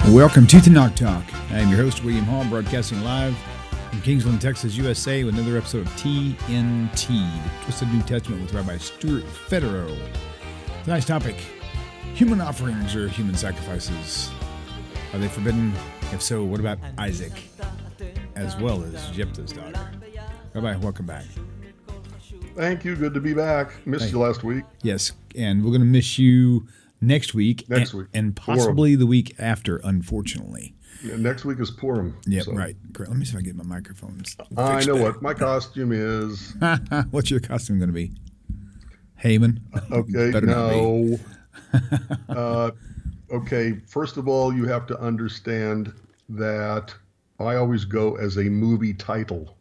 Welcome to Tanakh Talk. I am your host, William Hall, broadcasting live from Kingsland, Texas, USA, with another episode of TNT, the Twisted New Testament with Rabbi Stuart Federow. Tonight's topic, human offerings or human sacrifices. Are they forbidden? If so, what about Isaac, as well as Jephtha's daughter? Rabbi, welcome back. Thank you. Good to be back. Missed you last week. Yes, and we're going to miss you next week. And possibly Purim. the week after, unfortunately. Yeah, next week is Purim. Yeah, so. Right. Let me see if I get my microphones. I know what my costume is. What's your costume going to be? Haman? Okay, no. Okay, first of all, you have to understand that I always go as a movie title.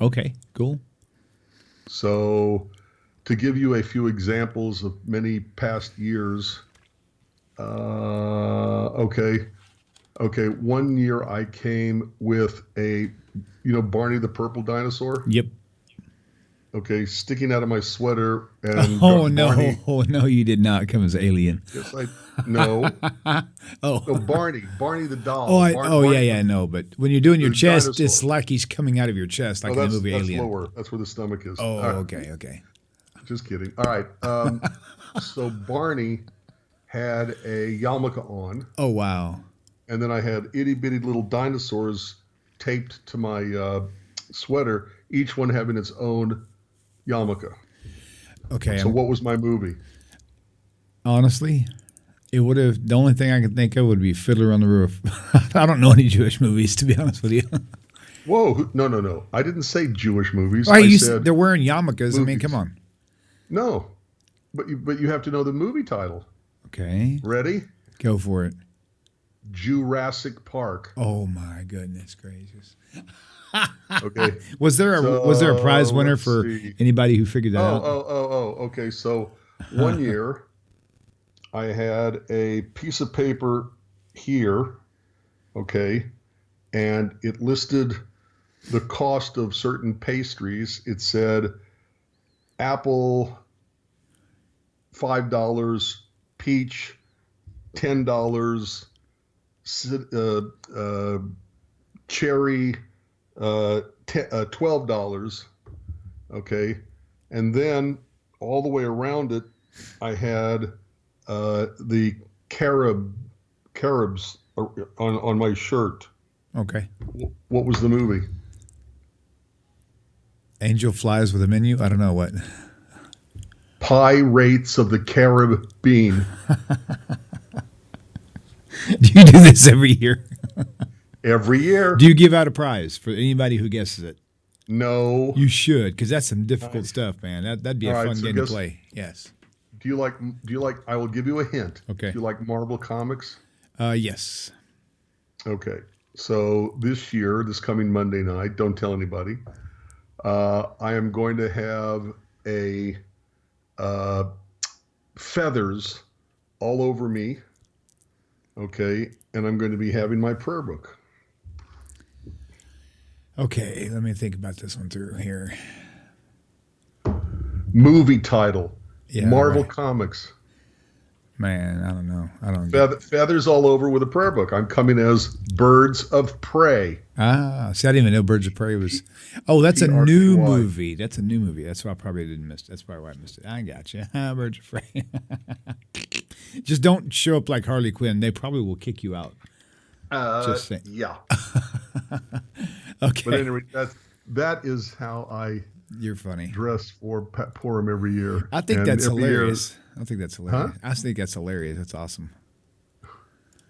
Okay, cool. So, to give you a few examples of many past years, okay, 1 year I came with Barney the purple dinosaur? Yep. Okay, sticking out of my sweater. And Barney, no, you did not come as Alien. Yes, no. No, Barney the doll. Yeah, no, but when you're doing your chest, dinosaur. It's like he's coming out of your chest, like in the movie Alien. That's lower. That's where the stomach is. Oh, right. Okay. Just kidding. All right. So Barney had a yarmulke on. Oh, wow. And then I had itty-bitty little dinosaurs taped to my sweater, each one having its own yarmulke. Okay. So what was my movie? Honestly, it would have. The only thing I could think of would be Fiddler on the Roof. I don't know any Jewish movies, to be honest with you. Whoa! No! I didn't say Jewish movies. Well, I said they're wearing yarmulkes. Movies. I mean, come on. No, but you have to know the movie title. Okay. Ready? Go for it. Jurassic Park. Oh my goodness gracious. Okay. Was there a prize winner for anybody who figured that out? Okay. So one year I had a piece of paper here, okay, and it listed the cost of certain pastries. It said apple $5, peach $10, cherry $12, okay, and then all the way around it, I had the carobs on my shirt. Okay. What was the movie? Angel Flies with a Menu? I don't know what. Pirates of the Caribbean. Do you do this every year? Every year. Do you give out a prize for anybody who guesses it? No. You should, because that's some difficult stuff, man. That'd be a fun game to play. Yes. Do you like? I will give you a hint. Okay. Do you like Marvel Comics? Yes. Okay. So this coming Monday night, don't tell anybody. I am going to have a feathers all over me. Okay, and I'm going to be having my prayer book. Okay, let me think about this one through here. Movie title. Yeah, Marvel Comics. Man, I don't know. Feathers all over with a prayer book. I'm coming as Birds of Prey. See, I didn't even know Birds of Prey was. Oh, that's a new movie. That's a new movie. That's why I probably didn't miss it. That's probably why I missed it. I got you. Birds of Prey. Just don't show up like Harley Quinn. They probably will kick you out. Just saying. Yeah. Okay. But anyway, that is how You're funny. Dress for Purim every year. I think that's hilarious. I think that's hilarious. Huh? I think that's hilarious. That's awesome.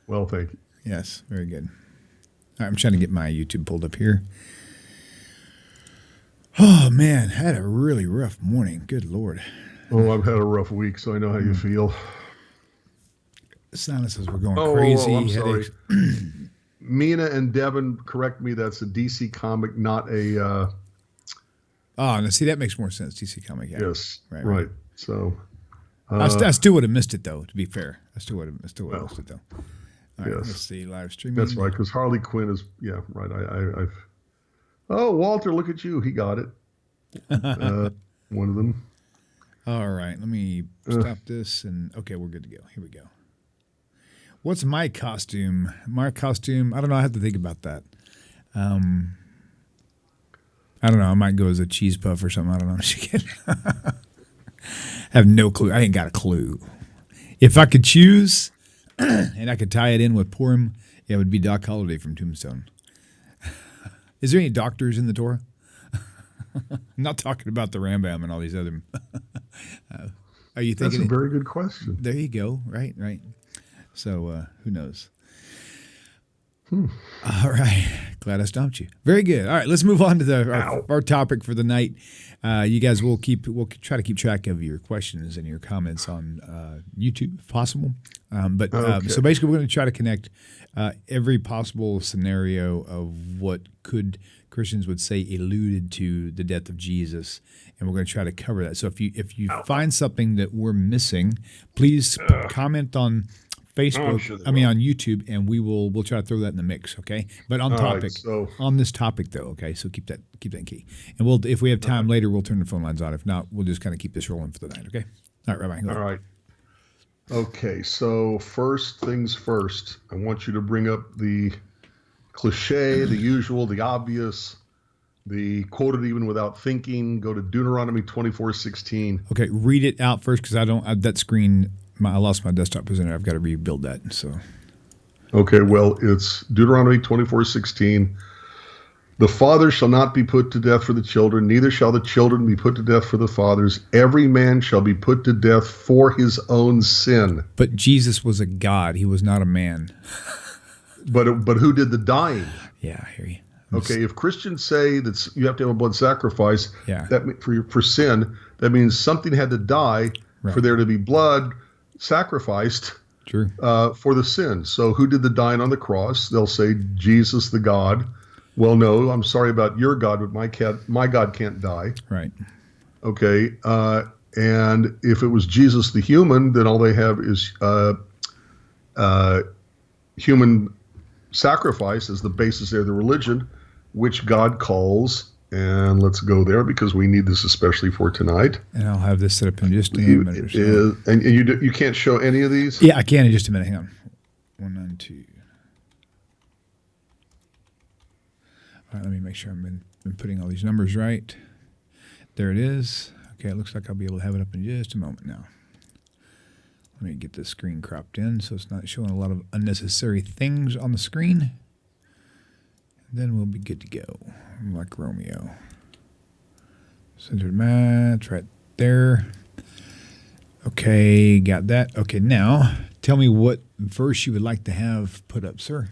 Well, thank you. Yes, very good. All right, I'm trying to get my YouTube pulled up here. Oh, man, I had a really rough morning. Good Lord. Oh, I've had a rough week, so I know how you feel. Sinuses were going crazy. I'm sorry. Mina and Devin, correct me, that's a DC comic, not a... Oh, no, see, that makes more sense, DC comic. Yeah. Yes, right. So... I still would have missed it, though, to be fair. I still would have missed it, though. All right, let's see, live streaming. That's right, because Harley Quinn is... Yeah, right. I've... Oh, Walter, look at you. He got it. One of them. All right, let me stop this. And okay, we're good to go. Here we go. What's my costume? My costume, I don't know. I have to think about that. I don't know. I might go as a cheese puff or something. I don't know. I have no clue. I ain't got a clue. If I could choose and I could tie it in with Purim, it would be Doc Holliday from Tombstone. Is there any doctors in the Torah? I'm not talking about the Rambam and all these other. Are you thinking? That's a very good question. There you go. Right. So who knows? All right. Glad I stumped you. Very good. All right. Let's move on to our topic for the night. You guys we'll try to keep track of your questions and your comments on YouTube if possible. So basically we're going to try to connect every possible scenario of what Christians would say alluded to the death of Jesus, and we're going to try to cover that. So if you find something that we're missing, please comment on Facebook, on YouTube, and we'll try to throw that in the mix, okay? But on topic, on this topic though, okay? So keep that key. And if we have time later, we'll turn the phone lines on. If not, we'll just kind of keep this rolling for the night, okay? All right, Rabbi. All right. Okay, so first things first, I want you to bring up the cliche, the usual, the obvious, the quoted even without thinking. Go to Deuteronomy 24:16. Okay, read it out first because that screen. I lost my desktop presenter. I've got to rebuild that. So, okay, well, it's Deuteronomy 24:16. The fathers shall not be put to death for the children, neither shall the children be put to death for the fathers. Every man shall be put to death for his own sin. But Jesus was a God. He was not a man. But who did the dying? Yeah, I hear you. Okay, if Christians say that you have to have a blood sacrifice, that for sin, that means something had to die for there to be blood sacrificed for the sin. So who did the dying on the cross? They'll say Jesus the God. Well, no, I'm sorry about your God, but my God can't die. Right. Okay, and if it was Jesus the human, then all they have is human sacrifice as the basis of the religion, which God calls, and let's go there because we need this especially for tonight. And I'll have this set up in just a minute. And you can't show any of these? Yeah, I can in just a minute. Hang on. 192. All right, let me make sure I've been putting all these numbers right. There it is. Okay, it looks like I'll be able to have it up in just a moment now. Let me get this screen cropped in so it's not showing a lot of unnecessary things on the screen. Then we'll be good to go, like Romeo. Centered match right there. Okay, got that. Okay, now tell me what verse you would like to have put up, sir.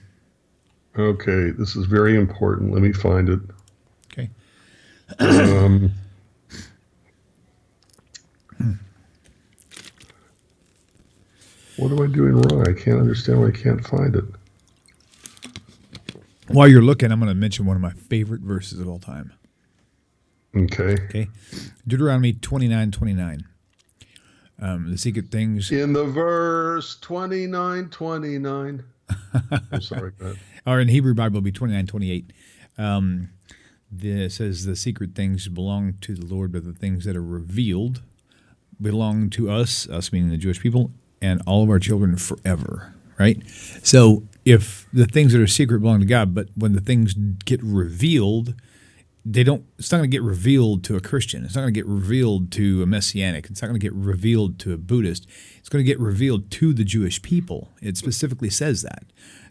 Okay, this is very important. Let me find it. Okay. What am I doing wrong? I can't understand why I can't find it. While you're looking, I'm going to mention one of my favorite verses of all time. Okay. Deuteronomy 29:29. The secret things. In the verse 29:29. I'm sorry, God. Or in Hebrew Bible, it'll be 29:28. It says the secret things belong to the Lord, but the things that are revealed belong to us meaning the Jewish people, and all of our children forever, right? So if the things that are secret belong to God, but when the things get revealed, it's not going to get revealed to a Christian. It's not going to get revealed to a Messianic. It's not going to get revealed to a Buddhist. It's going to get revealed to the Jewish people. It specifically says that.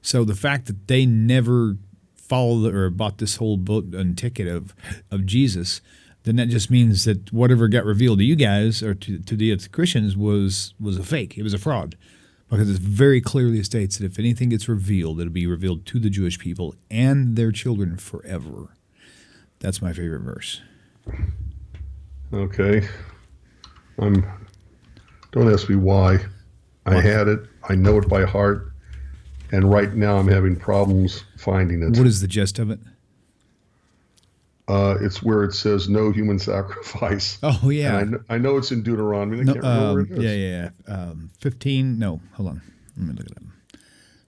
So the fact that they never followed or bought this whole boat and ticket of Jesus, then that just means that whatever got revealed to you guys or to the Christians was a fake. It was a fraud. Because it very clearly states that if anything gets revealed, it'll be revealed to the Jewish people and their children forever. That's my favorite verse. Okay. Don't ask me why. I had it. I know it by heart. And right now I'm having problems finding it. What is the gist of it? It's where it says no human sacrifice. Oh, yeah. And I know it's in Deuteronomy. I can't remember where it is. Yeah. 15. No, hold on. Let me look it up.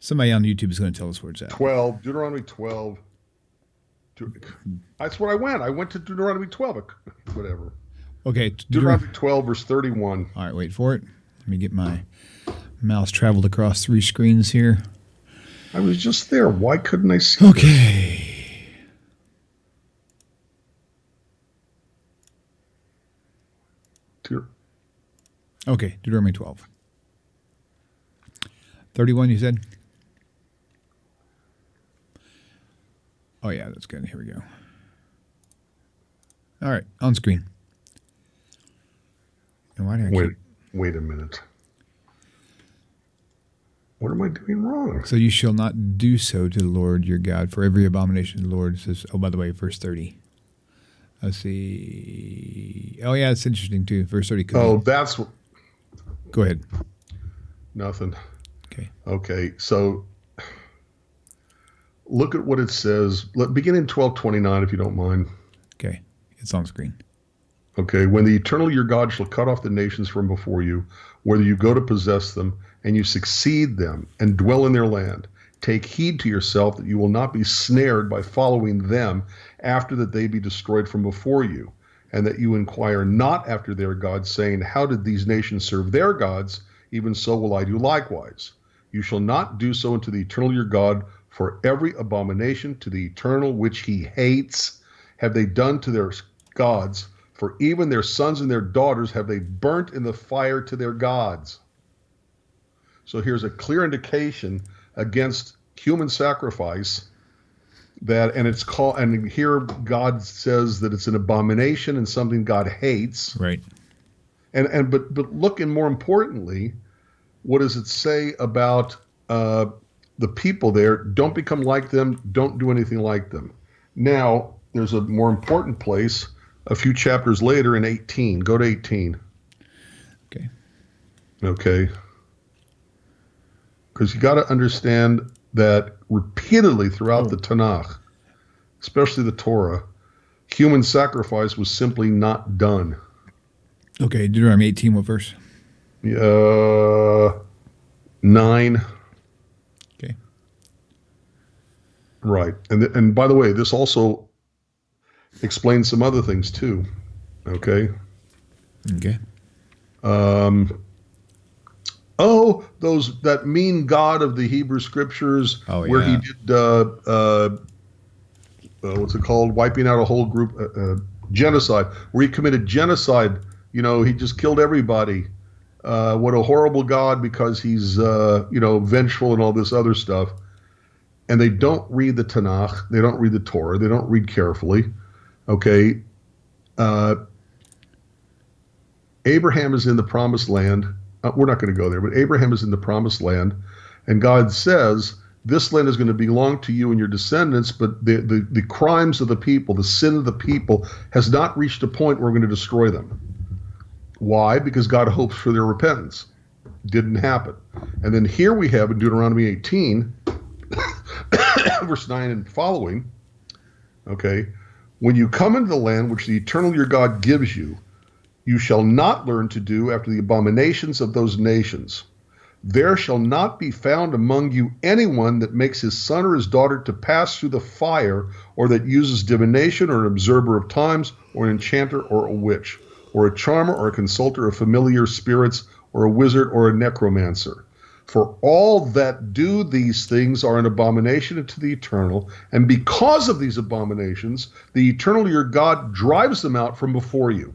Somebody on YouTube is going to tell us where it's at. 12. Deuteronomy 12. That's where I went. I went to Deuteronomy 12. Whatever. Okay. Deuteronomy 12, verse 31. All right, wait for it. Let me get my Mouse traveled across 3 screens here. I was just there. Why couldn't I see Okay. Okay, Deuteronomy 12. 31, you said? Oh, yeah, that's good. Here we go. All right, on screen. And why did I wait a minute. What am I doing wrong? So you shall not do so to the Lord your God, for every abomination the Lord says. Oh, by the way, verse 30. Let's see. Oh, yeah, it's interesting, too. Verse 30. That's what. Go ahead. Nothing. Okay, so look at what it says. Begin in 12:29, if you don't mind. Okay, it's on screen. Okay, when the eternal your God shall cut off the nations from before you, whether you go to possess them, and you succeed them, and dwell in their land, take heed to yourself that you will not be snared by following them after that they be destroyed from before you, and that you inquire not after their gods, saying, how did these nations serve their gods? Even so will I do likewise. You shall not do so unto the eternal your God, for every abomination to the eternal which he hates have they done to their gods, for even their sons and their daughters have they burnt in the fire to their gods. So here's a clear indication against human sacrifice and it's called, and here God says that it's an abomination and something God hates. Right. But look, and more importantly, what does it say about the people there? Don't become like them. Don't do anything like them. Now, there's a more important place a few chapters later in 18. Go to 18. Okay. Because you got to understand that repeatedly throughout the Tanakh, especially the Torah, human sacrifice was simply not done. Okay, Deuteronomy 18, what verse? 9. Okay. Right. And by the way, this also explains some other things too. Okay. Okay. That mean God of the Hebrew Scriptures, where he did what's it called? Wiping out a whole group, genocide, where he committed genocide. He just killed everybody. What a horrible God, because he's vengeful and all this other stuff. And they don't read the Tanakh. They don't read the Torah. They don't read carefully. Okay. Abraham is in the promised land. We're not going to go there, but Abraham is in the promised land, and God says, this land is going to belong to you and your descendants, but the crimes of the people, the sin of the people, has not reached a point where we're going to destroy them. Why? Because God hopes for their repentance. Didn't happen. And then here we have in Deuteronomy 18, verse 9 and following, okay, when you come into the land which the eternal your God gives you, you shall not learn to do after the abominations of those nations. There shall not be found among you anyone that makes his son or his daughter to pass through the fire, or that uses divination, or an observer of times, or an enchanter, or a witch, or a charmer, or a consulter of familiar spirits, or a wizard, or a necromancer. For all that do these things are an abomination unto the eternal, and because of these abominations, the eternal your God drives them out from before you.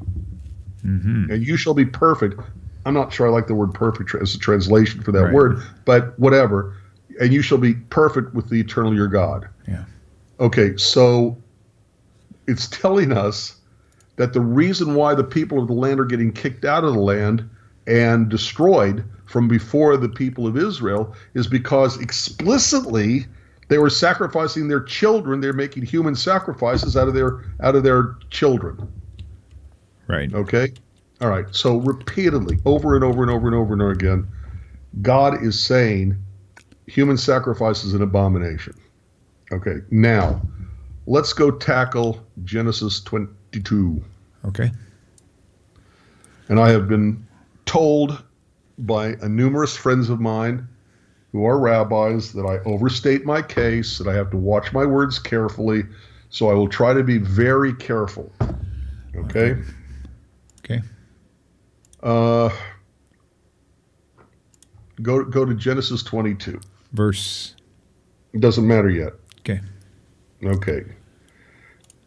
Mm-hmm. And you shall be perfect. I'm not sure I like the word perfect as a translation for that word, but whatever. And you shall be perfect with the eternal your God. Yeah. Okay, so it's telling us that the reason why the people of the land are getting kicked out of the land and destroyed from before the people of Israel is because explicitly they were sacrificing their children. They're making human sacrifices out of their children. Right. Okay. All right. So repeatedly, over and over and over and over and over again, God is saying human sacrifice is an abomination. Okay. Now, let's go tackle Genesis 22. Okay. And I have been told by numerous friends of mine who are rabbis that I overstate my case, that I have to watch my words carefully. So I will try to be very careful. Okay. Okay. Go to Genesis 22. Verse. It doesn't matter yet. Okay. Okay.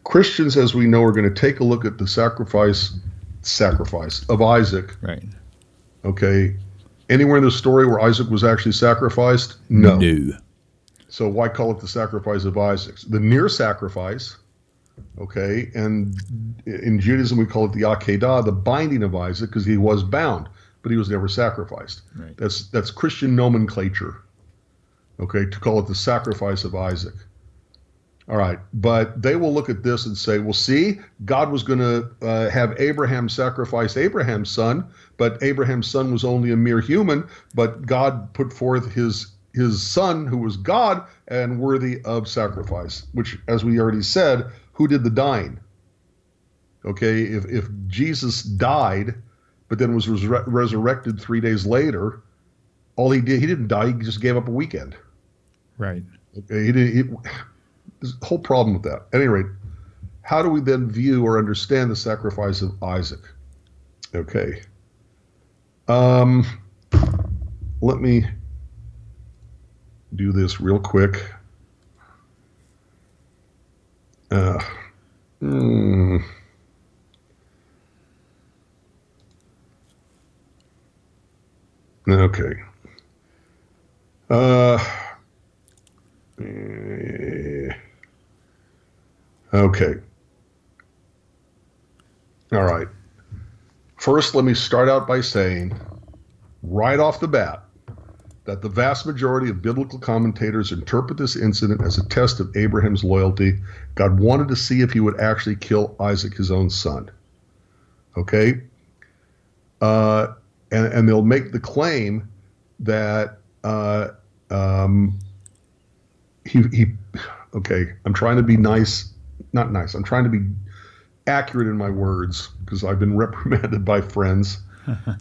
Christians, as we know, are going to take a look at the sacrifice of Isaac. Right. Okay. Anywhere in the story where Isaac was actually sacrificed? No. So why call it the sacrifice of Isaac? The near sacrifice, okay, and in Judaism we call it the Akedah, the binding of Isaac, because he was bound, but he was never sacrificed. Right. That's Christian nomenclature, okay, to call it the sacrifice of Isaac. All right, but they will look at this and say, well, see, God was going to have Abraham sacrifice Abraham's son, but Abraham's son was only a mere human, but God put forth his son, who was God and worthy of sacrifice, which, as we already said, who did the dying? Okay, if Jesus died, but then was resurrected 3 days later, all he didn't die, he just gave up a weekend. Right. Okay, there's a whole problem with that. At any rate, how do we then view or understand the sacrifice of Isaac? Okay. Let me do this real quick. Okay. Okay. All right. First, let me start out by saying, right off the bat, that the vast majority of biblical commentators interpret this incident as a test of Abraham's loyalty. God wanted to see if he would actually kill Isaac, his own son. Okay? And they'll make the claim that okay, I'm trying to be nice. Not nice. I'm trying to be accurate in my words because I've been reprimanded by friends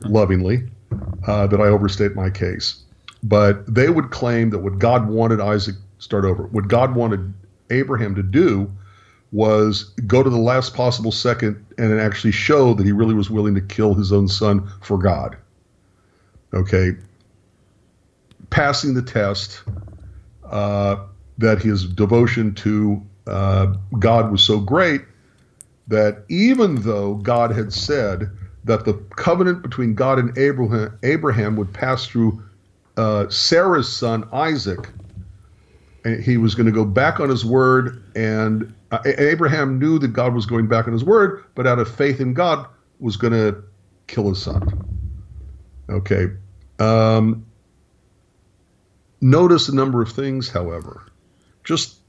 lovingly that I overstate my case. But they would claim that what God wanted what God wanted Abraham to do was go to the last possible second and actually show that he really was willing to kill his own son for God. Okay. Passing the test that his devotion to God was so great that even though God had said that the covenant between God and Abraham would pass through Sarah's son, Isaac, and he was going to go back on his word, and Abraham knew that God was going back on his word, but out of faith in God was going to kill his son. Okay. Notice a number of things, however. Just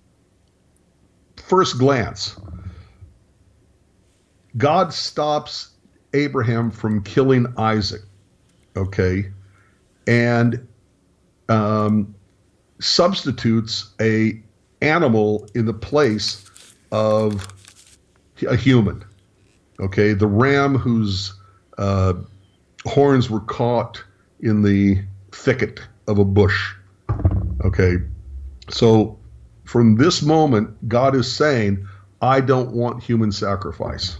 first glance, God stops Abraham from killing Isaac, okay, and substitutes a animal in the place of a human, okay, the ram whose horns were caught in the thicket of a bush, okay. So from this moment, God is saying, I don't want human sacrifice.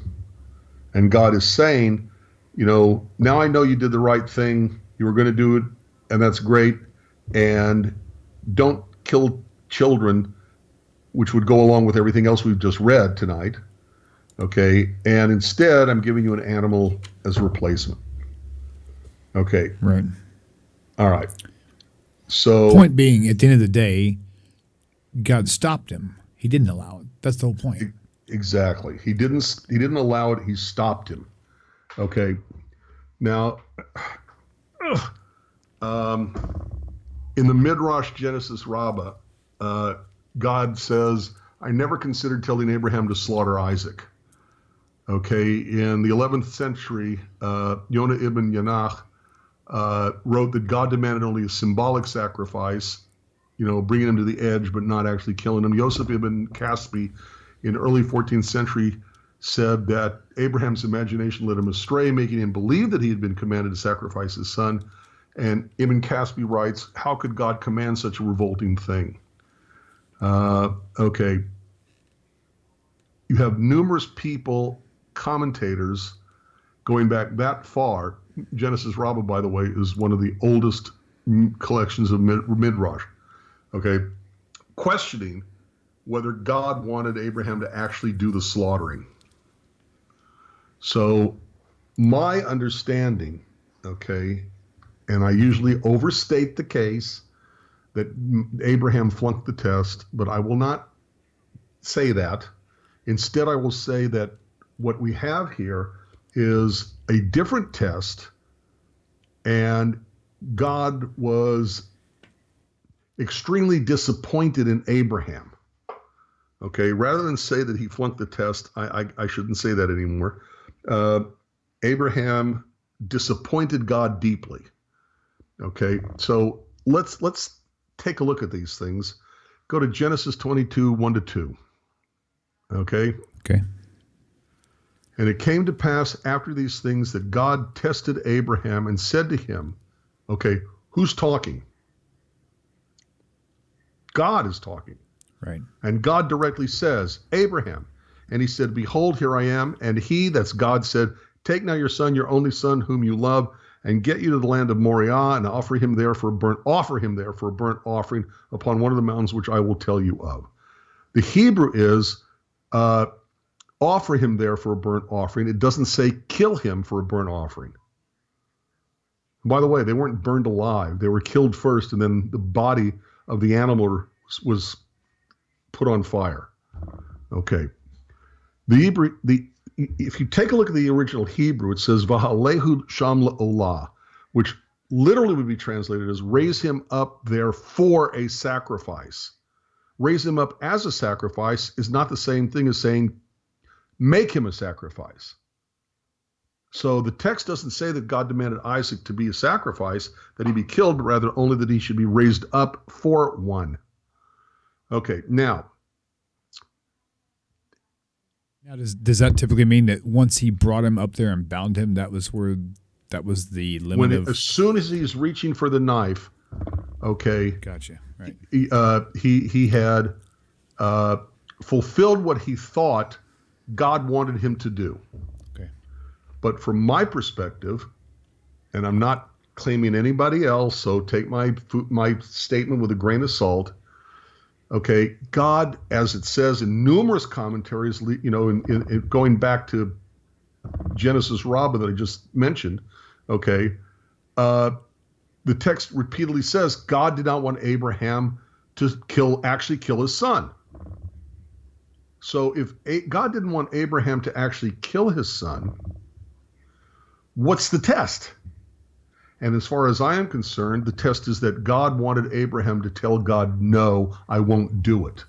And God is saying, now I know you did the right thing. You were going to do it, and that's great. And don't kill children, which would go along with everything else we've just read tonight. Okay. And instead, I'm giving you an animal as a replacement. Okay. Right. All right. So, point being, at the end of the day, God stopped him. He didn't allow it. That's the whole point. Exactly. He didn't allow it. He stopped him. Okay. Now, in the Midrash Genesis Rabbah, God says, I never considered telling Abraham to slaughter Isaac. Okay. In the 11th century, Yonah ibn Yanach wrote that God demanded only a symbolic sacrifice, bringing him to the edge, but not actually killing him. Yosef ibn Kaspi in early 14th century said that Abraham's imagination led him astray, making him believe that he had been commanded to sacrifice his son. And Ibn Kaspi writes, how could God command such a revolting thing? Okay. You have numerous people, commentators, going back that far. Genesis Rabbah, by the way, is one of the oldest collections of Midrash, okay, questioning whether God wanted Abraham to actually do the slaughtering. So my understanding, okay, and I usually overstate the case that Abraham flunked the test, but I will not say that. Instead, I will say that what we have here is a different test, and God was extremely disappointed in Abraham. Okay, rather than say that he flunked the test, I shouldn't say that anymore. Abraham disappointed God deeply. Okay, so let's take a look at these things. Go to Genesis 22, 1-2. Okay? Okay. And it came to pass after these things that God tested Abraham and said to him, okay, who's talking? God is talking. Right. And God directly says, Abraham. And he said, behold, here I am. And he, that's God, said, take now your son, your only son, whom you love, and get you to the land of Moriah, and offer him there for a burnt offering upon one of the mountains which I will tell you of. The Hebrew is offer him there for a burnt offering. It doesn't say kill him for a burnt offering. By the way, they weren't burned alive. They were killed first, and then the body of the animal was put on fire. Okay. If you take a look at the original Hebrew, it says V'halehu sham la'olah, which literally would be translated as raise him up there for a sacrifice. Raise him up as a sacrifice is not the same thing as saying make him a sacrifice. So the text doesn't say that God demanded Isaac to be a sacrifice, that he be killed, but rather only that he should be raised up for one. Okay, now does that typically mean that once he brought him up there and bound him, that was the limit as soon as he's reaching for the knife, okay. Gotcha. Right. He had fulfilled what he thought God wanted him to do. Okay. But from my perspective, and I'm not claiming anybody else, so take my statement with a grain of salt. Okay, God, as it says in numerous commentaries, in going back to Genesis Rabbi that I just mentioned, okay, the text repeatedly says God did not want Abraham to actually kill his son. So if God didn't want Abraham to actually kill his son, what's the test? And as far as I am concerned, the test is that God wanted Abraham to tell God, no, I won't do it.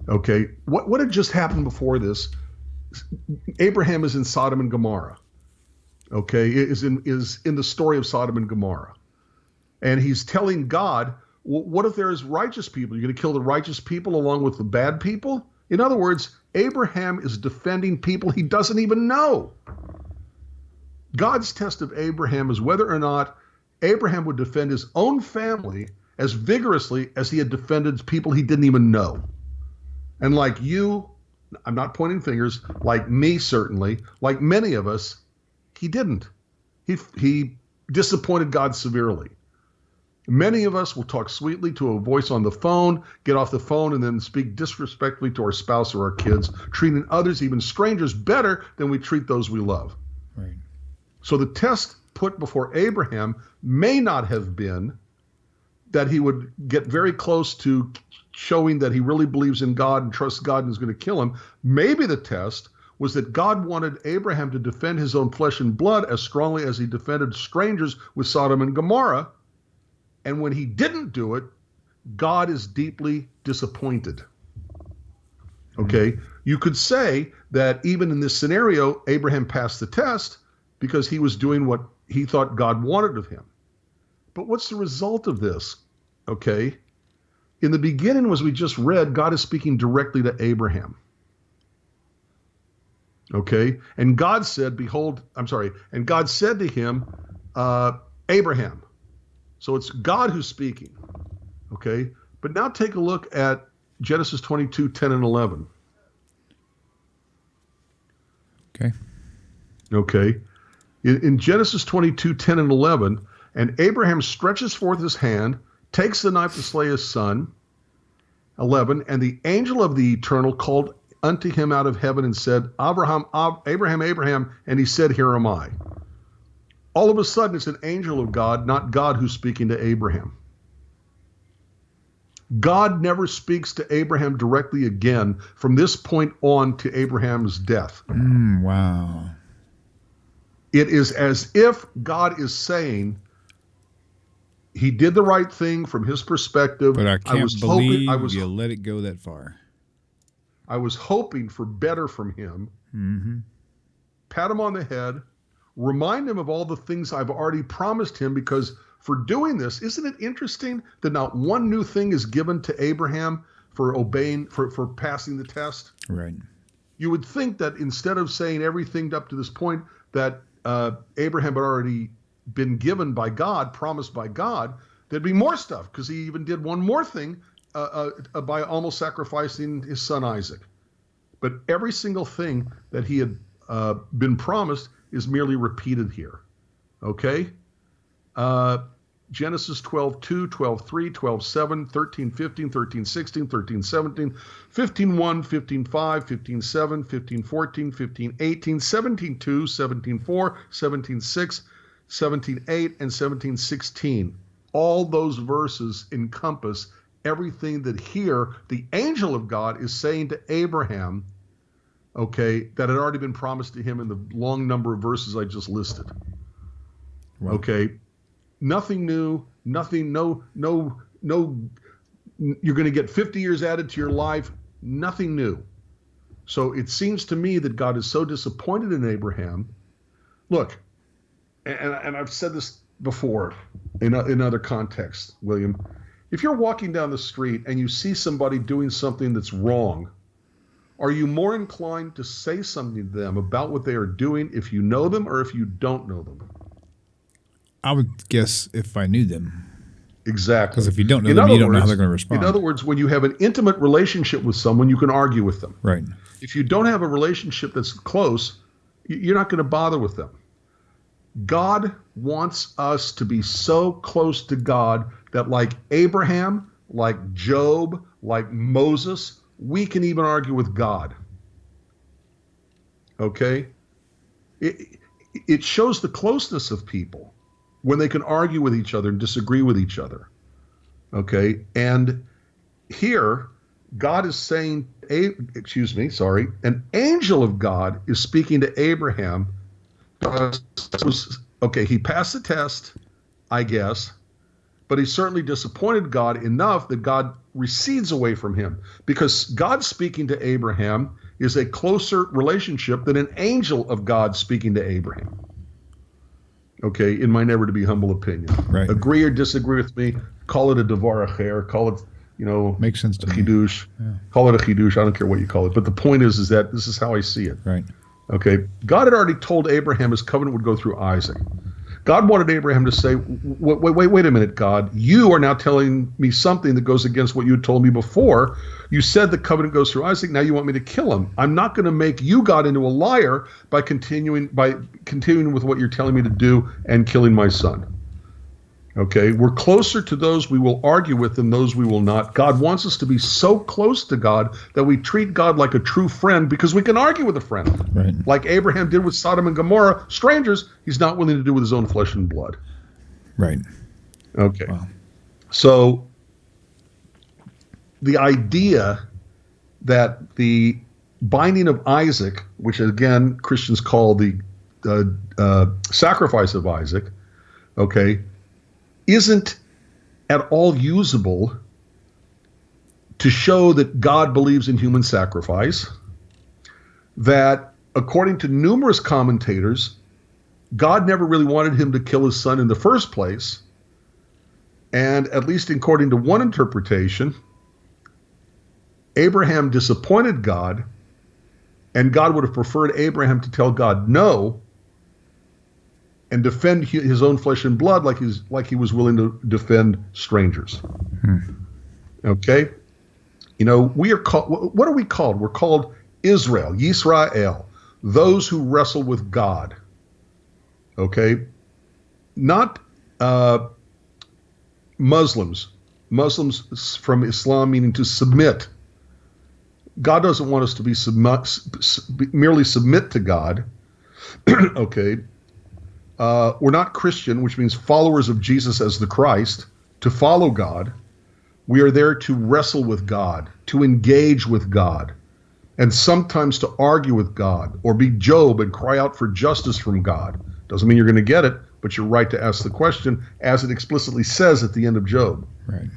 Okay, what had just happened before this? Abraham is in Sodom and Gomorrah. Okay, is in the story of Sodom and Gomorrah. And he's telling God, well, what if there's righteous people? You're going to kill the righteous people along with the bad people? In other words, Abraham is defending people he doesn't even know. God's test of Abraham is whether or not Abraham would defend his own family as vigorously as he had defended people he didn't even know. And like you, I'm not pointing fingers, like me certainly, like many of us, he didn't. He disappointed God severely. Many of us will talk sweetly to a voice on the phone, get off the phone, and then speak disrespectfully to our spouse or our kids, treating others, even strangers, better than we treat those we love. Right. So the test put before Abraham may not have been that he would get very close to showing that he really believes in God and trusts God and is going to kill him. Maybe the test was that God wanted Abraham to defend his own flesh and blood as strongly as he defended strangers with Sodom and Gomorrah. And when he didn't do it, God is deeply disappointed. Okay? You could say that even in this scenario, Abraham passed the test because he was doing what he thought God wanted of him. But what's the result of this? Okay? In the beginning, as we just read, God is speaking directly to Abraham. Okay? And God said, and God said to him, Abraham. So it's God who's speaking. Okay? But now take a look at Genesis 22, 10 and 11. Okay. Okay. In Genesis 22, 10 and 11, And Abraham stretches forth his hand, takes the knife to slay his son. 11, and the angel of the Eternal called unto him out of heaven and said, Abraham, Abraham, and he said, here am I. All of a sudden, it's an angel of God, not God who's speaking to Abraham. God never speaks to Abraham directly again from this point on to Abraham's death. Wow. It is as if God is saying, he did the right thing from his perspective. But I can't believe you let it go that far. I was hoping for better from him. Mm-hmm. Pat him on the head. Remind him of all the things I've already promised him, because for doing this, isn't it interesting that not one new thing is given to Abraham for obeying, for passing the test? Right. You would think that instead of saying everything up to this point that Abraham had already been given by God, promised by God, there'd be more stuff, because he even did one more thing by almost sacrificing his son Isaac. But every single thing that he had been promised is merely repeated here. Okay? Genesis 12:2, 12:3, 12:7, 13:15, 13:16, 13:17, 15:1, 15:5, 15:7, 15:14, 15:18, 17:2, 17:4, 17:6, 17:8, and 17:16. All those verses encompass everything that here the angel of God is saying to Abraham, okay, that had already been promised to him in the long number of verses I just listed. Wow. Okay, nothing new, nothing, no, you're going to get 50 years added to your life, nothing new. So it seems to me that God is so disappointed in Abraham. Look, and I've said this before in other contexts, William, if you're walking down the street and you see somebody doing something that's wrong, are you more inclined to say something to them about what they are doing if you know them or if you don't know them? I would guess if I knew them. Exactly. Because if you don't know them, you don't know how they're going to respond. In other words, when you have an intimate relationship with someone, you can argue with them. Right. If you don't have a relationship that's close, you're not going to bother with them. God wants us to be so close to God that, like Abraham, like Job, like Moses, we can even argue with God. Okay? It shows the closeness of people when they can argue with each other and disagree with each other. Okay? And here, God is saying, an angel of God is speaking to Abraham. Okay, he passed the test, I guess, but he certainly disappointed God enough that God recedes away from him, because God speaking to Abraham is a closer relationship than an angel of God speaking to Abraham. Okay, in my never to be humble opinion. Right. Agree or disagree with me, call it a devar acher, call it, makes sense to me. Chidush. Yeah. Call it a chidush, I don't care what you call it. But the point is that this is how I see it. Right. Okay, God had already told Abraham his covenant would go through Isaac. God wanted Abraham to say, wait a minute, God, you are now telling me something that goes against what you had told me before. You said the covenant goes through Isaac, now you want me to kill him. I'm not going to make you, God, into a liar by continuing with what you're telling me to do and killing my son. Okay, we're closer to those we will argue with than those we will not. God wants us to be so close to God that we treat God like a true friend, because we can argue with a friend. Right. Like Abraham did with Sodom and Gomorrah, strangers, he's not willing to do with his own flesh and blood. Right. Okay. Wow. So the idea that the binding of Isaac, which again Christians call the sacrifice of Isaac, okay, isn't at all usable to show that God believes in human sacrifice, that according to numerous commentators, God never really wanted him to kill his son in the first place, and at least according to one interpretation, Abraham disappointed God, and God would have preferred Abraham to tell God no and defend his own flesh and blood like he was willing to defend strangers. Okay? We are called, what are we called? We're called Israel, Yisrael, those who wrestle with God. Okay? Not Muslims from Islam, meaning to submit. God doesn't want us to be merely submit to God. Okay. We're not Christian, which means followers of Jesus as the Christ, to follow God. We are there to wrestle with God, to engage with God, and sometimes to argue with God, or be Job and cry out for justice from God. Doesn't mean you're going to get it, but you're right to ask the question, as it explicitly says at the end of Job. Right.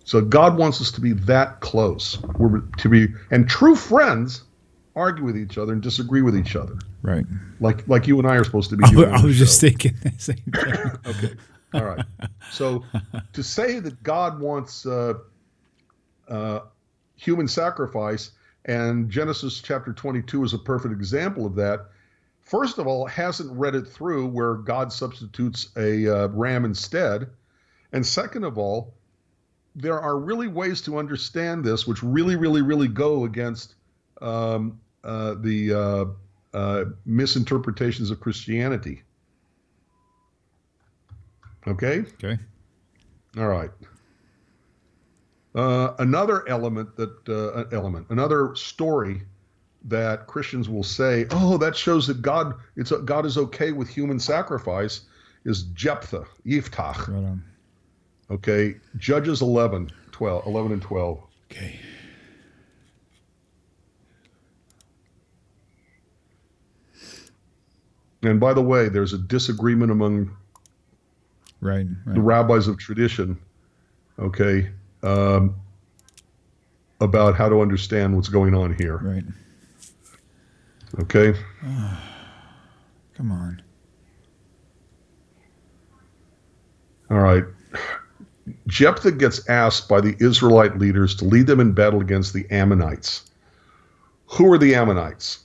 So God wants us to be that close. And true friends argue with each other and disagree with each other. Right. Like you and I are supposed to be doing. I was just thinking the same thing. Okay. All right. So to say that God wants human sacrifice, and Genesis chapter 22 is a perfect example of that, first of all, hasn't read it through where God substitutes a ram instead. And second of all, there are really ways to understand this which really, really, really go against the misinterpretations of Christianity. Okay? Okay. All right. Another another story that Christians will say, oh, that shows that God is okay with human sacrifice, is Jeptha, Yiftach. Right on. Okay, Judges 11 and 12. Okay. And by the way, there's a disagreement among the rabbis of tradition, okay, about how to understand what's going on here. Right. Okay. Come on. All right. Jeptha gets asked by the Israelite leaders to lead them in battle against the Ammonites. Who are the Ammonites?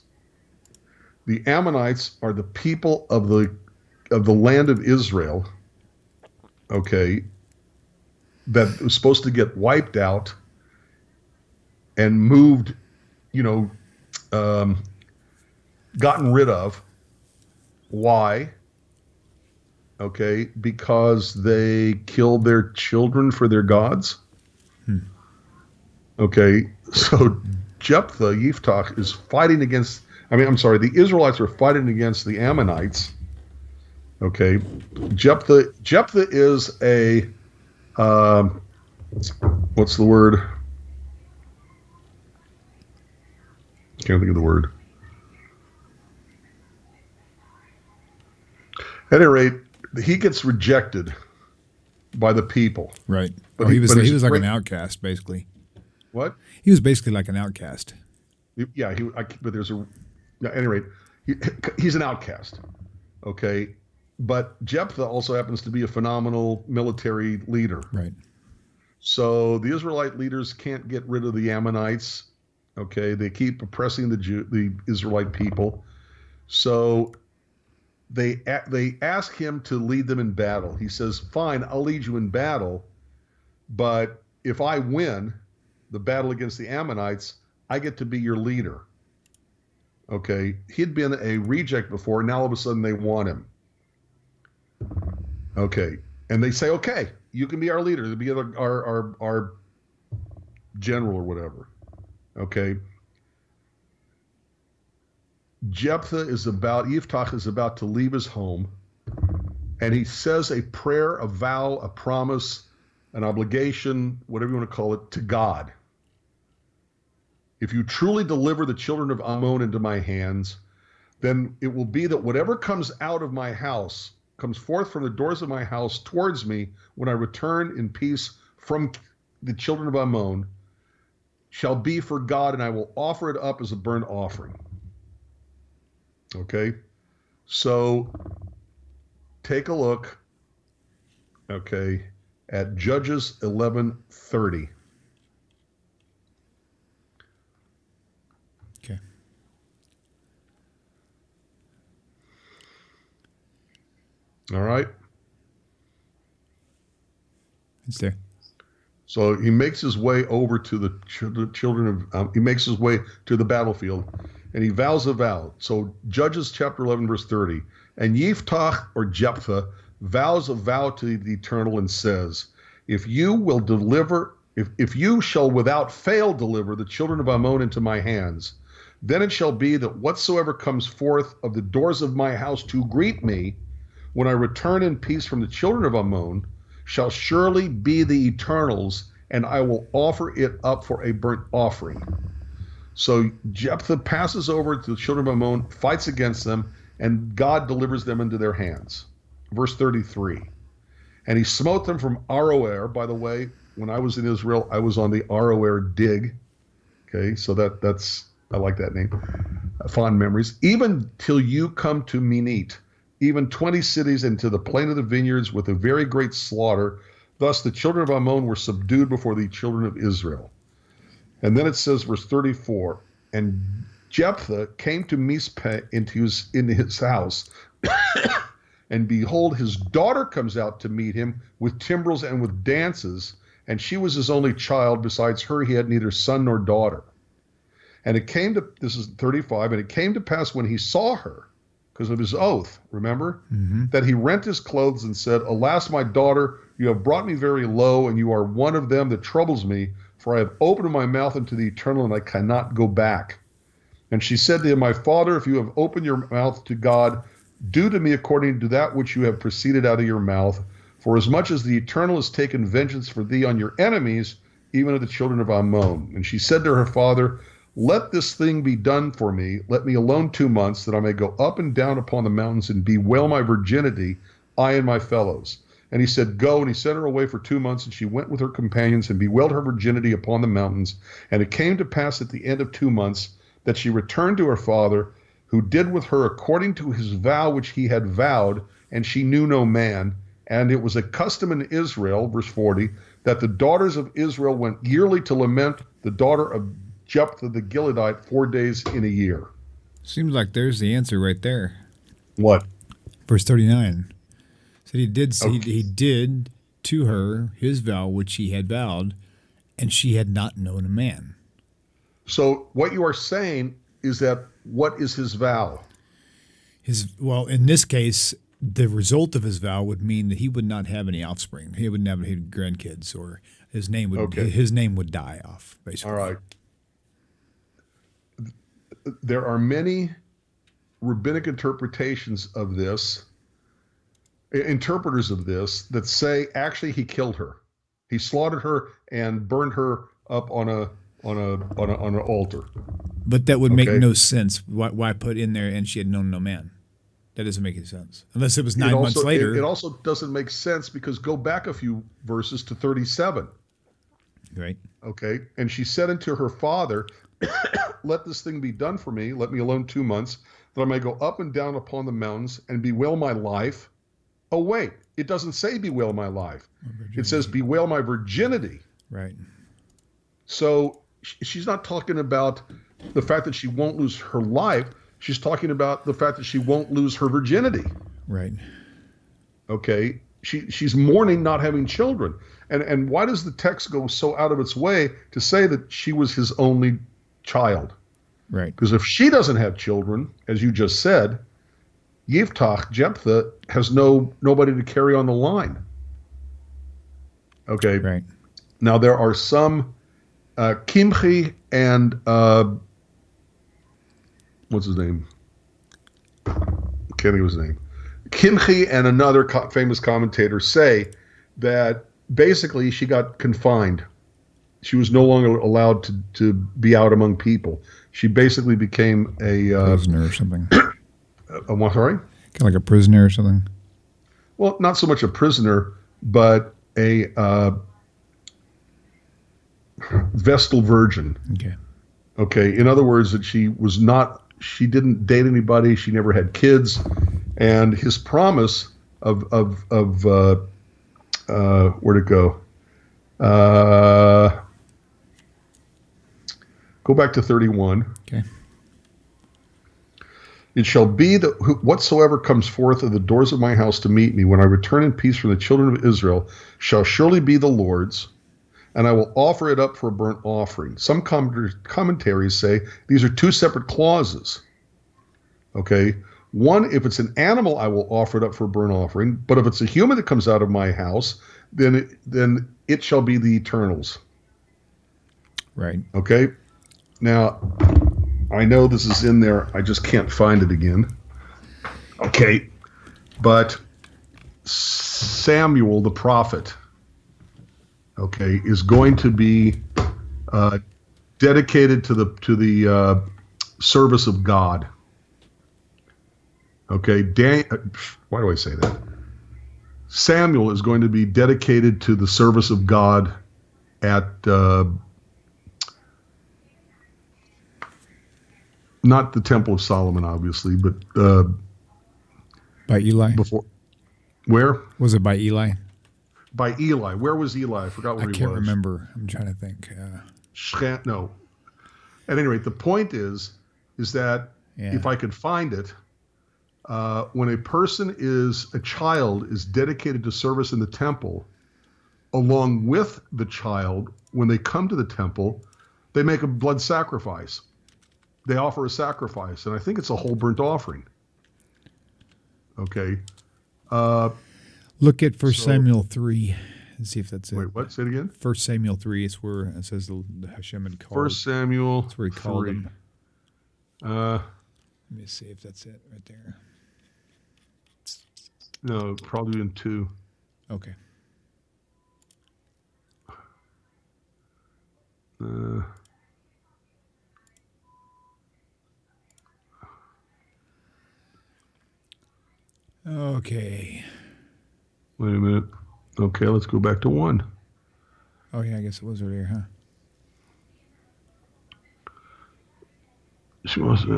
The Ammonites are the people of the land of Israel, okay, that was supposed to get wiped out and moved, gotten rid of. Why? Okay, because they killed their children for their gods. Okay, so Jeptha, Yiftach, is fighting against, the Israelites are fighting against the Ammonites. Okay, Jeptha is a, what's the word? Can't think of the word. At any rate, he gets rejected by the people. Right. But he was like an outcast, basically. What? He was basically like an outcast. Yeah, at any rate, he's an outcast. Okay. But Jeptha also happens to be a phenomenal military leader. Right. So the Israelite leaders can't get rid of the Ammonites. Okay. They keep oppressing the Israelite people. So they ask him to lead them in battle. He says, fine, I'll lead you in battle, but if I win the battle against the Ammonites, I get to be your leader. Okay, he'd been a reject before, now all of a sudden they want him. Okay, and they say, okay, you can be our leader, to be our general or whatever. Okay. Yiftach is about to leave his home, and he says a prayer, a vow, a promise, an obligation, whatever you want to call it, to God. If you truly deliver the children of Ammon into my hands, then it will be that whatever comes out of my house, comes forth from the doors of my house towards me when I return in peace from the children of Ammon, shall be for God, and I will offer it up as a burnt offering. Okay, so take a look, okay, at Judges 11:30. Okay. All right. It's there. So he makes his way over to the children of, he makes his way to the battlefield, and he vows a vow. So Judges chapter 11, verse 30. And Yiftach, or Jeptha, vows a vow to the Eternal and says, if you shall without fail deliver the children of Ammon into my hands, then it shall be that whatsoever comes forth of the doors of my house to greet me, when I return in peace from the children of Ammon, shall surely be the Eternal's, and I will offer it up for a burnt offering. So Jeptha passes over to the children of Ammon, fights against them, and God delivers them into their hands. Verse 33. And he smote them from Aroer. By the way, when I was in Israel, I was on the Aroer dig. Okay, so that's I like that name. Fond memories. Even till you come to Minit, even 20 cities, into the plain of the vineyards with a very great slaughter. Thus the children of Ammon were subdued before the children of Israel. And then it says, verse 34, and Jeptha came to Mizpeh in his house, and behold, his daughter comes out to meet him with timbrels and with dances, and she was his only child. Besides her, he had neither son nor daughter. And it came to, this is 35, and it came to pass when he saw her, because of his oath, remember, that he rent his clothes and said, alas, my daughter, you have brought me very low, and you are one of them that troubles me, for I have opened my mouth unto the Eternal, and I cannot go back. And she said to him, my father, if you have opened your mouth to God, do to me according to that which you have proceeded out of your mouth. For as much as the Eternal has taken vengeance for thee on your enemies, even of the children of Ammon. And she said to her father, let this thing be done for me. Let me alone 2 months, that I may go up and down upon the mountains and bewail my virginity, I and my fellows. And he said, go. And he sent her away for 2 months, and she went with her companions and bewailed her virginity upon the mountains. And it came to pass at the end of 2 months that she returned to her father, who did with her according to his vow which he had vowed, and she knew no man. And it was a custom in Israel, verse 40, that the daughters of Israel went yearly to lament the daughter of Jeptha the Gileadite 4 days in a year. Seems like there's the answer right there. What? Verse 39. Said he did to her his vow which he had vowed, and she had not known a man. So what you are saying is that what is his vow? Well, in this case, the result of his vow would mean that he would not have any offspring. He wouldn't have any grandkids, or his name would die off, basically. All right. There are many rabbinic interpretations of this, interpreters of this, that say actually he killed her. He slaughtered her and burned her up on an altar. But that would make no sense. Why put in there and she had known no man? That doesn't make any sense. Unless it was 9 months later. It also doesn't make sense because go back a few verses to 37. Right. Okay. And she said unto her father, let this thing be done for me. Let me alone 2 months, that I may go up and down upon the mountains and bewail my life. Oh, wait. It doesn't say bewail my life. It says bewail my virginity. Right. So she's not talking about the fact that she won't lose her life. She's talking about the fact that she won't lose her virginity. Right. Okay. She's mourning not having children. And why does the text go so out of its way to say that she was his only child? Right. Because if she doesn't have children, as you just said, Jeptha has nobody to carry on the line. Okay. Right. Now there are some Kimchi and what's his name? Can't think of his name. Kimchi and another famous commentator say that basically she got confined. She was no longer allowed to be out among people. She basically became a prisoner or something. What, sorry? Kind of like a prisoner or something. Well, not so much a prisoner, but a Vestal virgin. Okay. Okay. In other words, that she didn't date anybody. She never had kids. And his promise of where'd it go? Go back to 31. Okay. It shall be that whatsoever comes forth of the doors of my house to meet me when I return in peace from the children of Israel shall surely be the Lord's, and I will offer it up for a burnt offering. Some commentaries say these are two separate clauses. Okay. One, if it's an animal, I will offer it up for burnt offering. But if it's a human that comes out of my house, then it shall be the Eternal's. Right. Okay. Now, I know this is in there. I just can't find it again. Okay. But Samuel, the prophet, okay, is going to be dedicated to the service of God. Okay, why do I say that? Samuel is going to be dedicated to the service of God at not the Temple of Solomon, obviously, but by Eli. Before, where was it? By Eli. By Eli. Where was Eli? I forgot where he was. I can't remember. I'm trying to think. No. At any rate, the point is that if I could find it, when a child is dedicated to service in the temple, along with the child, when they come to the temple, they make a blood sacrifice. They offer a sacrifice, and I think it's a whole burnt offering. Okay. Look at 1 Samuel 3 and see if that's it. Wait, what? Say it again? 1 Samuel 3 is where it says the Hashem had called. 1 Samuel That's where he called him. Let me see if that's it right there. No, probably in 2. Okay. Okay. Wait a minute. Okay, let's go back to 1. Oh, yeah, I guess it was earlier, huh?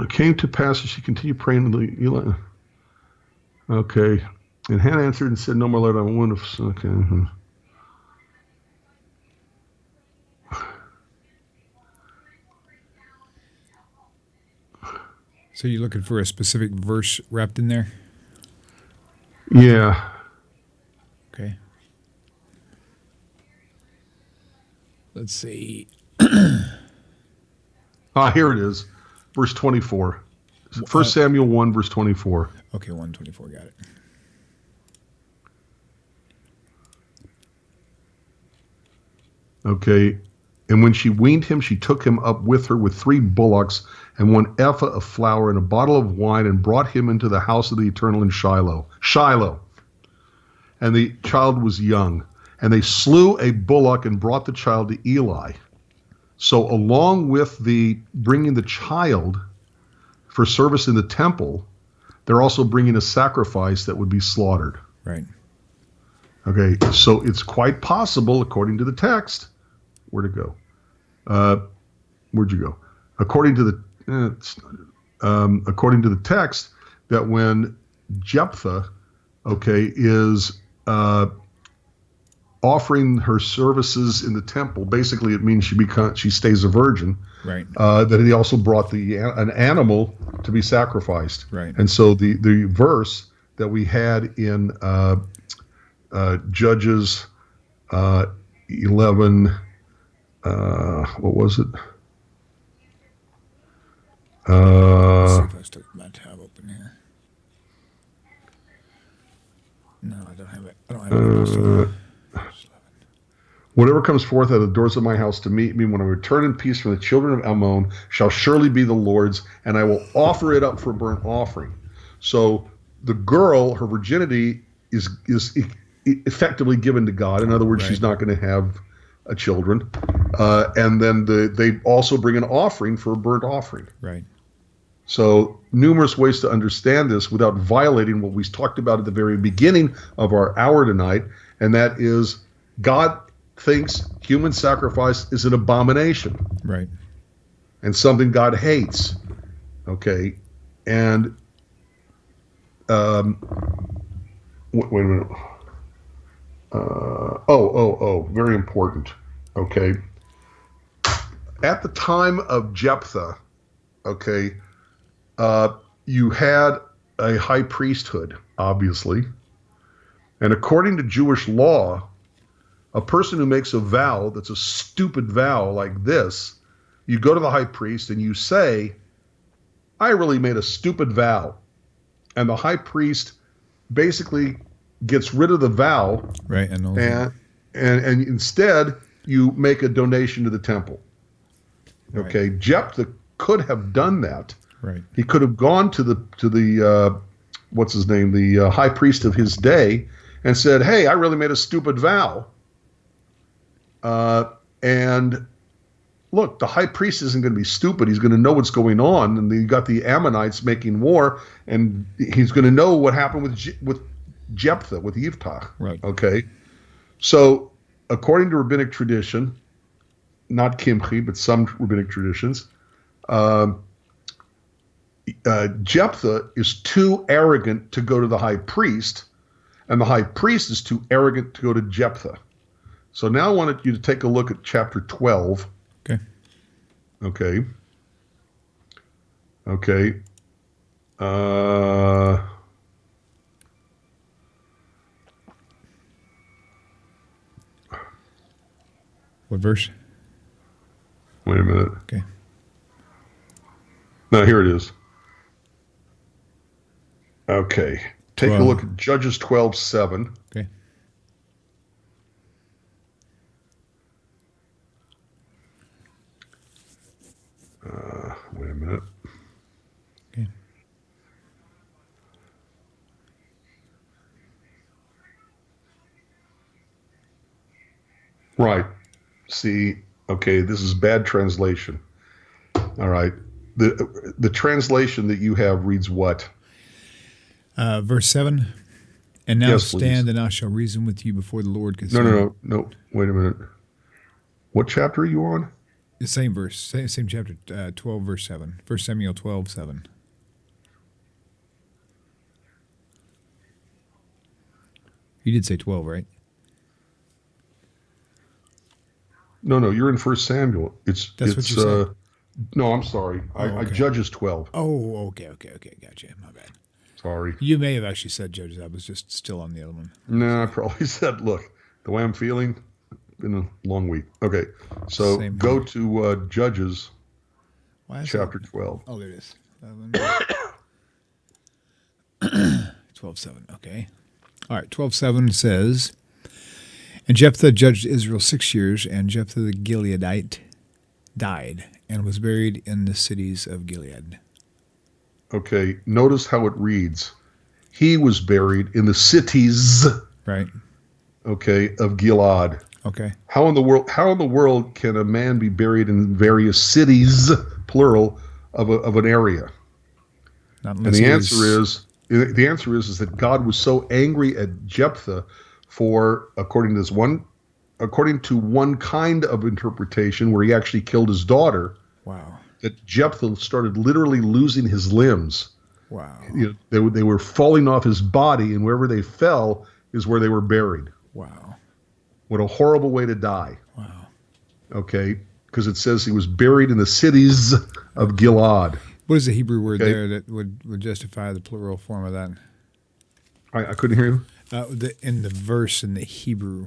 Came to pass as she continued praying to the Eli. Okay. And Hannah answered and said, no more light on wound of... Okay. So you're looking for a specific verse wrapped in there? Yeah. Okay. Let's see. Here it is. Verse 24. 1 Samuel 1, verse 24. Okay, 124, got it. Okay. And when she weaned him, she took him up with her with 3 bullocks and 1 ephah of flour and a bottle of wine and brought him into the house of the Eternal in Shiloh. And the child was young. And they slew a bullock and brought the child to Eli. So along with the bringing the child for service in the temple, they're also bringing a sacrifice that would be slaughtered. Right. Okay, so it's quite possible, according to the text, where'd it go? Where'd you go? According to the text, that when Jeptha, okay, is offering her services in the temple, basically it means she stays a virgin. Right. That he also brought an animal to be sacrificed. Right. And so the verse that we had in Judges 11, what was it? Let's see if I still have my tab open here. No, I don't have it. I don't have it. Whatever comes forth out of the doors of my house to meet me when I return in peace from the children of Ammon shall surely be the Lord's, and I will offer it up for burnt offering. So the girl, her virginity is effectively given to God. In other words, right. She's not going to have children. And then they also bring an offering for a burnt offering. Right. So numerous ways to understand this without violating what we talked about at the very beginning of our hour tonight, and that is God thinks human sacrifice is an abomination. Right. And something God hates. Okay. And wait a minute. Very important. Okay. At the time of Jeptha, okay, you had a high priesthood, obviously. And according to Jewish law, a person who makes a vow that's a stupid vow like this, you go to the high priest and you say, I really made a stupid vow. and the high priest basically gets rid of the vow, right? And instead you make a donation to the temple. Right. Okay, Jeptha could have done that. Right. He could have gone to the what's his name, the high priest of his day, and said, "Hey, I really made a stupid vow." And look, the high priest isn't going to be stupid. He's going to know what's going on, and you got the Ammonites making war, and he's going to know what happened with Jeptha, with Yitzchak. Right. Okay. So, according to rabbinic tradition, not Kimchi, but some rabbinic traditions, Jeptha is too arrogant to go to the high priest, and the high priest is too arrogant to go to Jeptha. So now I wanted you to take a look at chapter 12. Okay. Okay. Okay. What verse? Wait a minute. Okay. No, here it is. Okay. Take 12. a look at Judges 12:7. Okay. Wait a minute. Okay. Right. See, okay, this is bad translation. All right. The translation that you have reads what? Verse 7. And now Yes, stand, please. and I shall reason with you before the Lord. No. Wait a minute. What chapter are you on? The same verse, same chapter, 12, verse 7. 1 Samuel 12:7. You did say 12, right? No, you're in 1 Samuel. That's what you said. No, I'm sorry. Okay. I Judges 12. Oh, okay. Gotcha. My bad. Sorry. You may have actually said Judges. I was just still on the other one. No, I probably said, look, the way I'm feeling, been a long week. Okay, so Same go here. to Judges chapter 12. Oh, there it is. 12:7. Okay. All right. 12:7 says, and Jeptha judged Israel 6 years, and Jeptha the Gileadite died and was buried in the cities of Gilead. Okay, notice how it reads. He was buried in the cities, right? Okay, of Gilead. Okay. How in the world can a man be buried in various cities, plural, of an area? Not and the answer is that God was so angry at Jeptha for, according to one kind of interpretation, where he actually killed his daughter. Wow. That Jeptha started literally losing his limbs. Wow. They were falling off his body, and wherever they fell is where they were buried. Wow. What a horrible way to die. Wow. Okay, because it says he was buried in the cities of Gilead. What is the Hebrew word there that would justify the plural form of that? I couldn't hear you. In the verse in the Hebrew.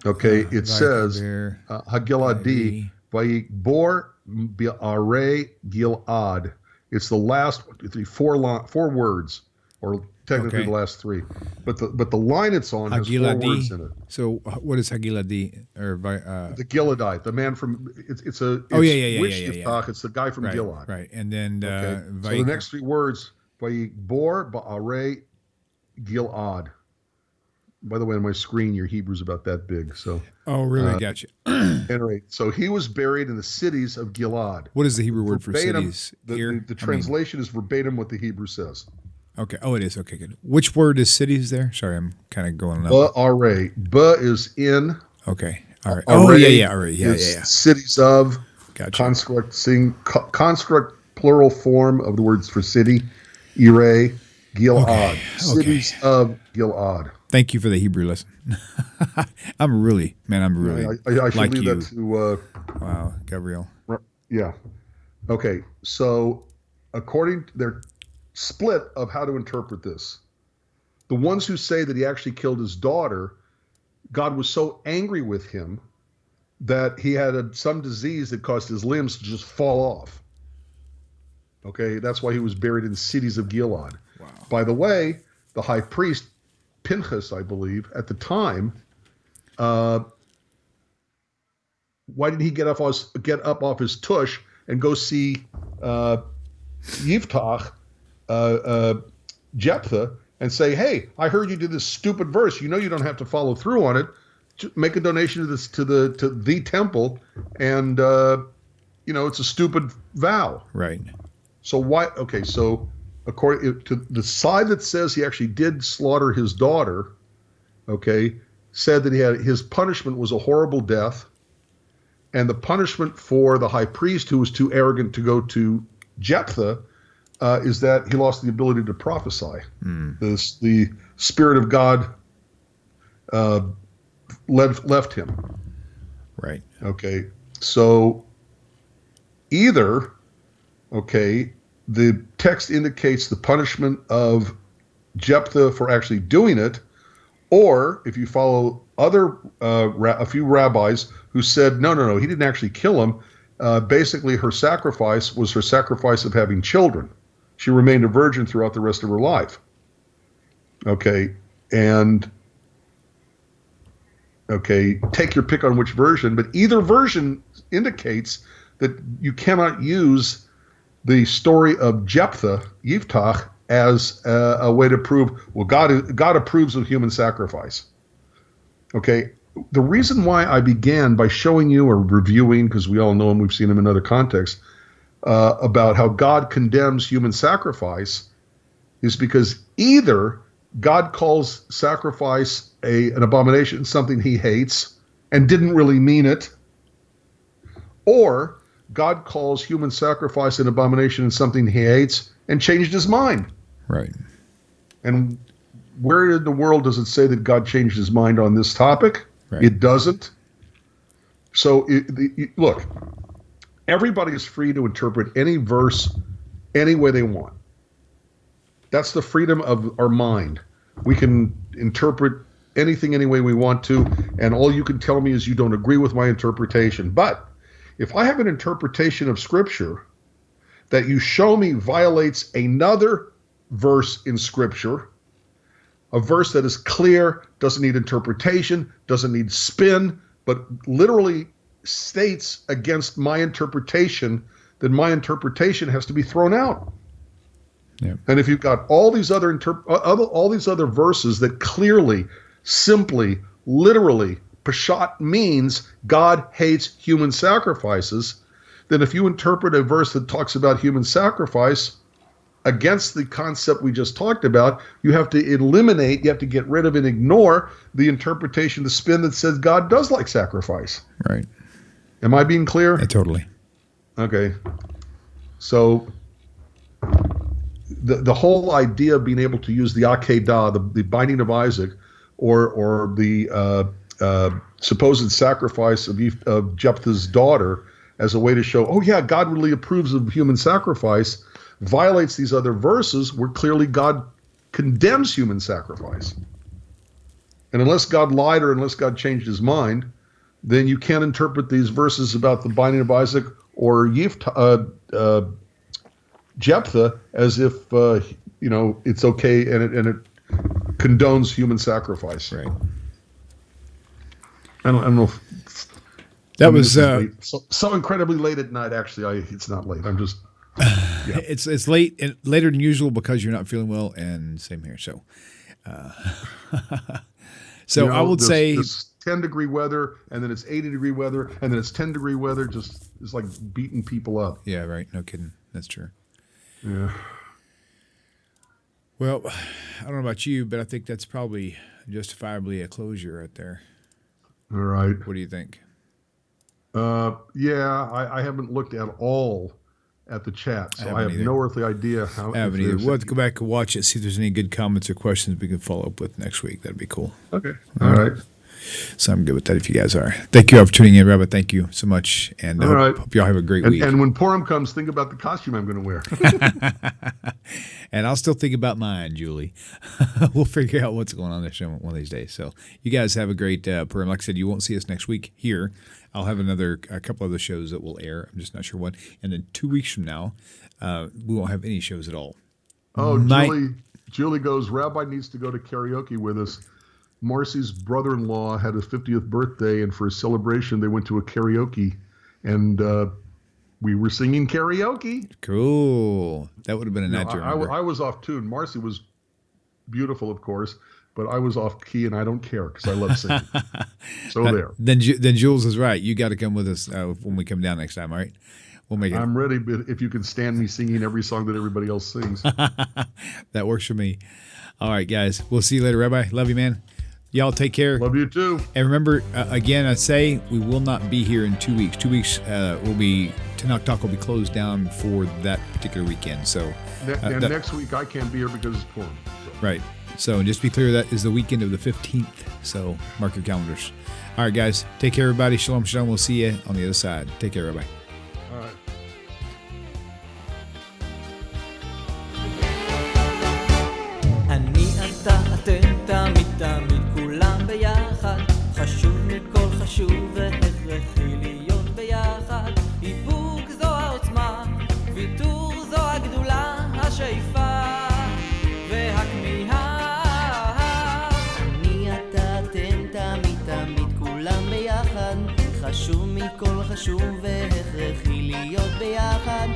Okay, it says Hagiladi Vayikbor Bi'arei Gilad. It's the last 4 words, or technically the last 3. But the line it's on has 4 words in it. So what is Hagiladi? The Gileadite, the man from it's It's Right, and then so the next 3 words Vayikbor Ba'arei Gilad. By the way, on my screen, your Hebrew's about that big. So. Oh, really? Gotcha. Anyway, so he was buried in the cities of Gilead. What is the Hebrew word for cities? The translation is verbatim what the Hebrew says. Okay. Oh, it is. Okay, good. Which word is cities there? Sorry, I'm kind of going up. Ba'arei. Ba is in. Okay. All right. Oh, yeah. All right. Yeah. Cities of. Gotcha. Construct plural form of the words for city. Irei. Gilad. Cities of Gilad. Thank you for the Hebrew lesson. I'm really. I should leave that to. Wow, Gavriel. Yeah. Okay. So, according to their split of how to interpret this, the ones who say that he actually killed his daughter, God was so angry with him that he had some disease that caused his limbs to just fall off. Okay, that's why he was buried in the cities of Gilead. Wow. By the way, the high priest, Pinchas, I believe, at the time, why didn't he get up off his tush and go see Yiftach, Jeptha, and say, "Hey, I heard you did this stupid verse. You know you don't have to follow through on it. Make a donation to the temple, and it's a stupid vow." Right. So why? Okay, so according to the side that says he actually did slaughter his daughter, okay, said that his punishment was a horrible death, and the punishment for the high priest who was too arrogant to go to Jeptha is that he lost the ability to prophesy. The Spirit of God left him. Right. Okay. So either, okay, the text indicates the punishment of Jeptha for actually doing it, or if you follow a few rabbis who said, no, he didn't actually kill him. Basically, her sacrifice was her sacrifice of having children. She remained a virgin throughout the rest of her life. Okay, and take your pick on which version, but either version indicates that you cannot use the story of Jeptha, Yiftach, as a way to prove, well, God approves of human sacrifice. Okay, the reason why I began by showing you or reviewing, because we all know him, we've seen him in other contexts, about how God condemns human sacrifice is because either God calls sacrifice an abomination, something he hates, and didn't really mean it, or God calls human sacrifice an abomination and something he hates and changed his mind. Right. And where in the world does it say that God changed his mind on this topic? Right. It doesn't. So look, everybody is free to interpret any verse any way they want. That's the freedom of our mind. We can interpret anything any way we want to, and all you can tell me is you don't agree with my interpretation. But if I have an interpretation of Scripture that you show me violates another verse in Scripture, a verse that is clear, doesn't need interpretation, doesn't need spin, but literally states against my interpretation, then my interpretation has to be thrown out. Yeah. And if you've got all these other verses that clearly, simply, literally, Peshat means God hates human sacrifices, then if you interpret a verse that talks about human sacrifice against the concept we just talked about, you have to get rid of and ignore the interpretation, the spin that says God does like sacrifice. Right. Am I being clear? Yeah, totally. Okay. So the whole idea of being able to use the Akedah, the binding of Isaac, or the supposed sacrifice of Jephthah's daughter as a way to show, oh yeah, God really approves of human sacrifice, violates these other verses where clearly God condemns human sacrifice. And unless God lied or unless God changed his mind, then you can't interpret these verses about the binding of Isaac or Jeptha as if it's okay and it condones human sacrifice. Right. I don't know. That was so incredibly late at night. Actually, it's not late. I'm just. Yeah. It's late and later than usual because you're not feeling well, and same here. So, I would say it's 10-degree weather, and then it's 80-degree weather, and then it's 10-degree weather. Just it's like beating people up. Yeah, right. No kidding. That's true. Yeah. Well, I don't know about you, but I think that's probably justifiably a closure right there. All right. What do you think? Yeah, I haven't looked at all at the chat, so I have no earthly idea how. I haven't either. We'll have to go back and watch it, see if there's any good comments or questions we can follow up with next week. That'd be cool. Okay. All right. So I'm good with that if you guys are. Thank you all for tuning in, Rabbi. Thank you so much. And hope y'all have a great week. And when Purim comes, think about the costume I'm going to wear. And I'll still think about mine, Julie. We'll figure out what's going on this show one of these days. So you guys have a great Purim. Like I said, you won't see us next week here. I'll have a couple other shows that will air. I'm just not sure when. And then 2 weeks from now, we won't have any shows at all. Oh, Julie, Julie goes, Rabbi needs to go to karaoke with us. Marcy's brother-in-law had his 50th birthday, and for his celebration, they went to a karaoke, and we were singing karaoke. Cool. That would have been a night to remember. I was off tune. Marcy was beautiful, of course, but I was off key, and I don't care because I love singing. So there. Then Jules is right. You got to come with us when we come down next time, all right? We'll make it. I'm ready, but if you can stand me singing every song that everybody else sings. That works for me. All right, guys. We'll see you later, Rabbi. Love you, man. Y'all take care. Love you too. And remember, again, I say we will not be here in 2 weeks. 2 weeks Tanakh Talk will be closed down for that particular weekend. So next week I can't be here because it's Purim. So. Right. So just be clear, that is the weekend of the 15th. So mark your calendars. All right, guys. Take care, everybody. Shalom, shalom. We'll see you on the other side. Take care, Rabbi. All right. אני אתה אתם תמיד תמיד כולם ביחד חשוב מכל חשוב והכרחי להיות ביחד איפוק זו העוצמה ויתור זו הגדולה השאיפה והכמיהה אני אתה אתם תמיד תמיד כולם ביחד חשוב מכל חשוב והכרחי להיות ביחד